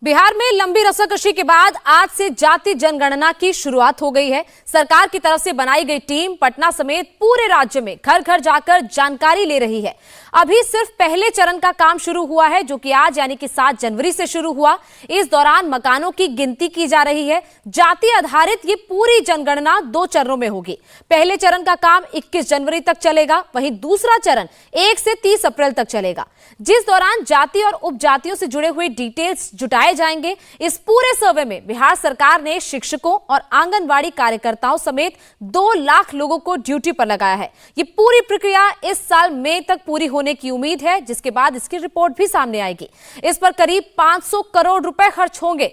बिहार में लंबी रस्साकशी के बाद आज से जाति जनगणना की शुरुआत हो गई है। सरकार की तरफ से बनाई गई टीम पटना समेत पूरे राज्य में घर घर जाकर जानकारी ले रही है। अभी सिर्फ पहले चरण का काम शुरू हुआ है, जो कि आज यानी कि 7 जनवरी से शुरू हुआ। इस दौरान मकानों की गिनती की जा रही है। जाति आधारित ये पूरी जनगणना 2 चरणों में होगी। पहले चरण का काम 21 जनवरी तक चलेगा, वहीं दूसरा चरण 1 से 30 अप्रैल तक चलेगा, जिस दौरान जाति और उपजातियों से जुड़े हुए डिटेल्स जुटाए जाएंगे। इस पूरे सर्वे में बिहार सरकार ने शिक्षकों और आंगनबाड़ी कार्यकर्ताओं समेत 2 लाख लोगों को ड्यूटी पर लगाया है। ये पूरी प्रक्रिया इस साल मई तक पूरी होने की उम्मीद है, जिसके बाद इसकी रिपोर्ट भी सामने आएगी। इस पर करीब 500 करोड़ रुपए खर्च होंगे।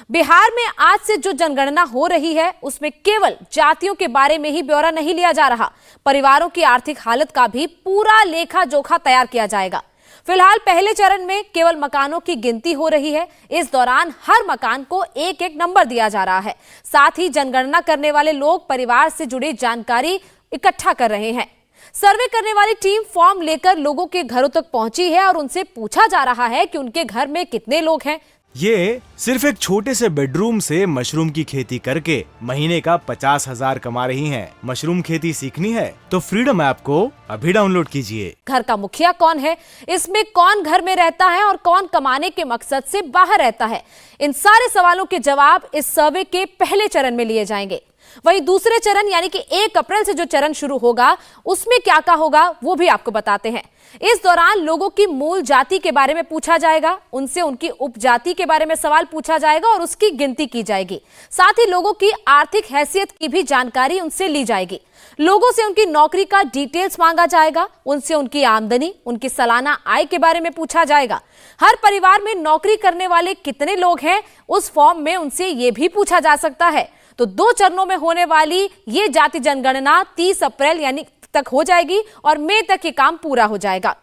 बिहार में आज से जो जनगणना हो रही है, उसमें केवल जातियों के बारे में ही ब्यौरा नहीं लिया जा रहा, परिवारों की आर्थिक हालत का भी पूरा लेखा जोखा तैयार किया जाएगा। फिलहाल पहले चरण में केवल मकानों की गिनती हो रही है। इस दौरान हर मकान को एक एक नंबर दिया जा रहा है। साथ ही जनगणना करने वाले लोग परिवार से जुड़ी जानकारी इकट्ठा कर रहे हैं। सर्वे करने वाली टीम फॉर्म लेकर लोगों के घरों तक पहुंची है और उनसे पूछा जा रहा है कि उनके घर में कितने लोग हैं। ये सिर्फ एक छोटे से बेडरूम से मशरूम की खेती करके महीने का 50,000 कमा रही हैं। मशरूम खेती सीखनी है तो फ्रीडम ऐप को अभी डाउनलोड कीजिए। घर का मुखिया कौन है, इसमें कौन घर में रहता है और कौन कमाने के मकसद से बाहर रहता है, इन सारे सवालों के जवाब इस सर्वे के पहले चरण में लिए जाएंगे। वहीं दूसरे चरण यानी कि 1 अप्रैल से जो चरण शुरू होगा, उसमें क्या क्या होगा वो भी आपको बताते हैं। इस दौरान लोगों की मूल जाति के बारे में पूछा जाएगा, उनसे उनकी उपजाति के बारे में सवाल पूछा जाएगा और उसकी गिनती की जाएगी। साथ ही लोगों की आर्थिक हैसियत की भी जानकारी उनसे ली जाएगी। लोगों से उनकी नौकरी का डिटेल्स मांगा जाएगा, उनसे उनकी आमदनी, उनकी सालाना आय के बारे में पूछा जाएगा। हर परिवार में नौकरी करने वाले कितने लोग हैं, उस फॉर्म में उनसे यह भी पूछा जा सकता है। तो 2 चरणों में होने वाली ये जाति जनगणना 30 अप्रैल यानी तक हो जाएगी और मई तक ये काम पूरा हो जाएगा।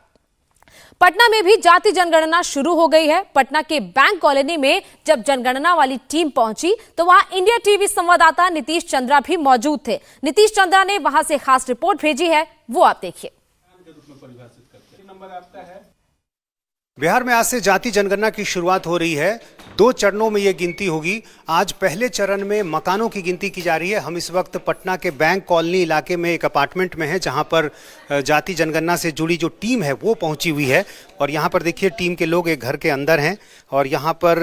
पटना में भी जाति जनगणना शुरू हो गई है। पटना के बैंक कॉलोनी में जब जनगणना वाली टीम पहुंची तो वहां इंडिया टीवी संवाददाता नीतीश चंद्रा भी मौजूद थे। नीतीश चंद्रा ने वहां से खास रिपोर्ट भेजी है, वो आप देखिए। बिहार में आज से जाति जनगणना की शुरुआत हो रही है। 2 चरणों में ये गिनती होगी। आज पहले चरण में मकानों की गिनती की जा रही है। हम इस वक्त पटना के बैंक कॉलोनी इलाके में एक अपार्टमेंट में हैं, जहां पर जाति जनगणना से जुड़ी जो टीम है वो पहुंची हुई है। और यहां पर देखिए टीम के लोग एक घर के अंदर हैं और यहां पर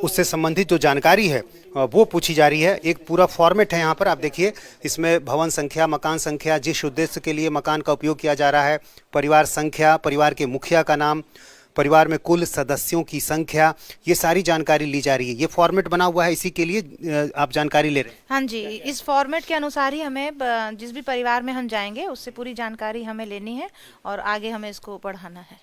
उससे संबंधित जो जानकारी है वो पूछी जा रही है। एक पूरा फॉर्मेट है यहाँ पर, आप देखिए। इसमें भवन संख्या, मकान संख्या, जिस उद्देश्य के लिए मकान का उपयोग किया जा रहा है, परिवार संख्या, परिवार के मुखिया का नाम, परिवार में कुल सदस्यों की संख्या, ये सारी जानकारी ली जा रही है। ये फॉर्मेट बना हुआ है, इसी के लिए आप जानकारी ले रहे हैं। हाँ जी, इस फॉर्मेट के अनुसार ही हमें जिस भी परिवार में हम जाएंगे उससे पूरी जानकारी हमें लेनी है और आगे हमें इसको बढ़ाना है।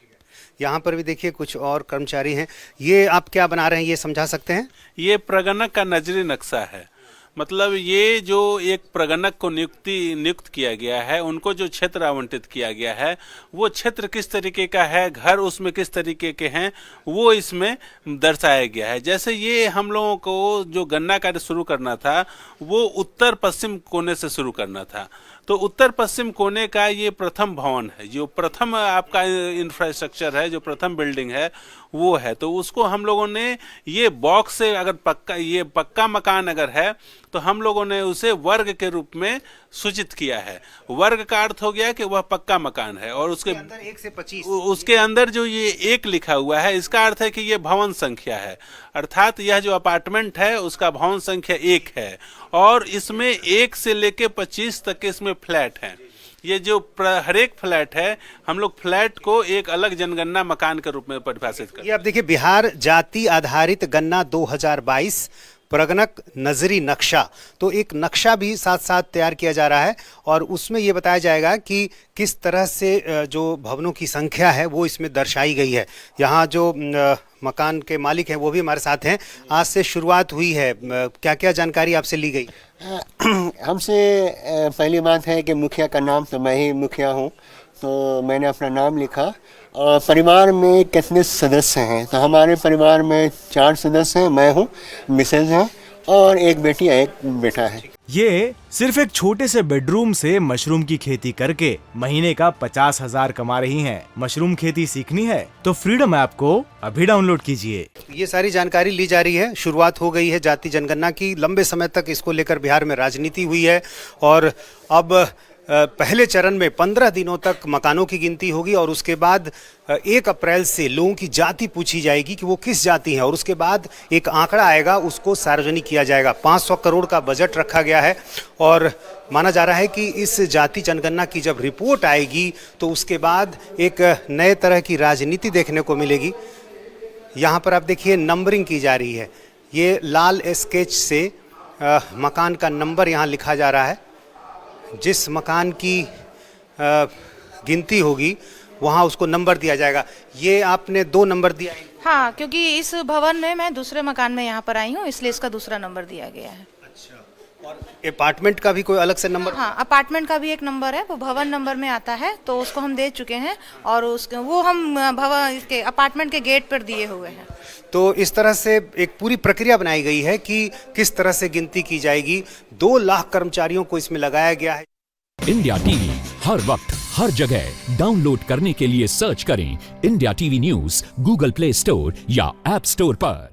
यहाँ पर भी देखिए कुछ और कर्मचारी हैं। ये आप क्या बना रहे हैं, ये समझा सकते हैं? ये प्रगणक का नजरी नक्शा है। मतलब ये जो एक प्रगणक को नियुक्त किया गया है, उनको जो क्षेत्र आवंटित किया गया है, वो क्षेत्र किस तरीके का है, घर उसमें किस तरीके के हैं, वो इसमें दर्शाया गया है। जैसे ये हम लोगों को जो गणना कार्य शुरू करना था, वो उत्तर पश्चिम कोने से शुरू करना था। तो उत्तर पश्चिम कोने का ये प्रथम भवन है, जो प्रथम आपका इंफ्रास्ट्रक्चर है, जो प्रथम बिल्डिंग है वो है। तो उसको हम लोगों ने ये बॉक्स से, अगर पक्का मकान अगर है तो हम लोगों ने उसे वर्ग के रूप में सूचित किया है। वर्ग का अर्थ हो गया कि वह पक्का मकान है और उसके अंदर 1 से 25, उसके अंदर जो ये 1 लिखा हुआ है, इसका अर्थ है कि ये भवन संख्या है। अर्थात यह जो अपार्टमेंट है उसका भवन संख्या 1 है और इसमें 1 से लेके 25 तक के इसमें फ्लैट हैं। ये जो हर एक फ्लैट है, हम लोग फ्लैट को एक अलग जनगणना मकान के रूप में परिभाषित करते हैं। ये आप देखिए, बिहार जाति आधारित गणना 2022 प्रगणक नजरी नक्शा। तो एक नक्शा भी साथ साथ तैयार किया जा रहा है और उसमें ये बताया जाएगा कि किस तरह से जो भवनों की संख्या है वो इसमें दर्शाई गई है। यहाँ जो मकान के मालिक हैं वो भी हमारे साथ हैं। आज से शुरुआत हुई है, क्या क्या जानकारी आपसे ली गई? हमसे पहली बात है कि मुखिया का नाम, तो मैं ही मुखिया हूँ, तो मैंने अपना नाम लिखा। और परिवार में कितने सदस्य हैं, तो हमारे परिवार में 4 सदस्य हैं, मैं हूँ, मिसेज है और एक बेटी है, एक बेटा है। ये सिर्फ एक छोटे से बेडरूम से मशरूम की खेती करके महीने का 50,000 कमा रही हैं। मशरूम खेती सीखनी है तो फ्रीडम ऐप को अभी डाउनलोड कीजिए। ये सारी जानकारी ली जा रही है। शुरुआत हो गई है जाति जनगणना की। लंबे समय तक इसको लेकर बिहार में राजनीति हुई है और अब पहले चरण में 15 दिनों तक मकानों की गिनती होगी और उसके बाद 1 अप्रैल से लोगों की जाति पूछी जाएगी कि वो किस जाति है और उसके बाद एक आंकड़ा आएगा, उसको सार्वजनिक किया जाएगा। 500 करोड़ का बजट रखा गया है और माना जा रहा है कि इस जाति जनगणना की जब रिपोर्ट आएगी तो उसके बाद एक नए तरह की राजनीति देखने को मिलेगी। यहाँ पर आप देखिए नंबरिंग की जा रही है। ये लाल स्केच से मकान का नंबर यहाँ लिखा जा रहा है। जिस मकान की गिनती होगी वहाँ उसको नंबर दिया जाएगा। ये आपने 2 नंबर दिया है? हाँ, क्योंकि इस भवन में मैं दूसरे मकान में यहाँ पर आई हूँ, इसलिए इसका दूसरा नंबर दिया गया है। अच्छा, और अपार्टमेंट का भी कोई अलग से नंबर? हाँ, अपार्टमेंट का भी एक नंबर है, वो भवन नंबर में आता है, तो उसको हम दे चुके हैं और वो हम भवन इसके अपार्टमेंट के गेट पर दिए हुए हैं। तो इस तरह से एक पूरी प्रक्रिया बनाई गई है कि किस तरह से गिनती की जाएगी। 2 लाख कर्मचारियों को इसमें लगाया गया है। इंडिया टीवी हर वक्त हर जगह डाउनलोड करने के लिए सर्च करें India TV news Google play store या ऐप स्टोर पर।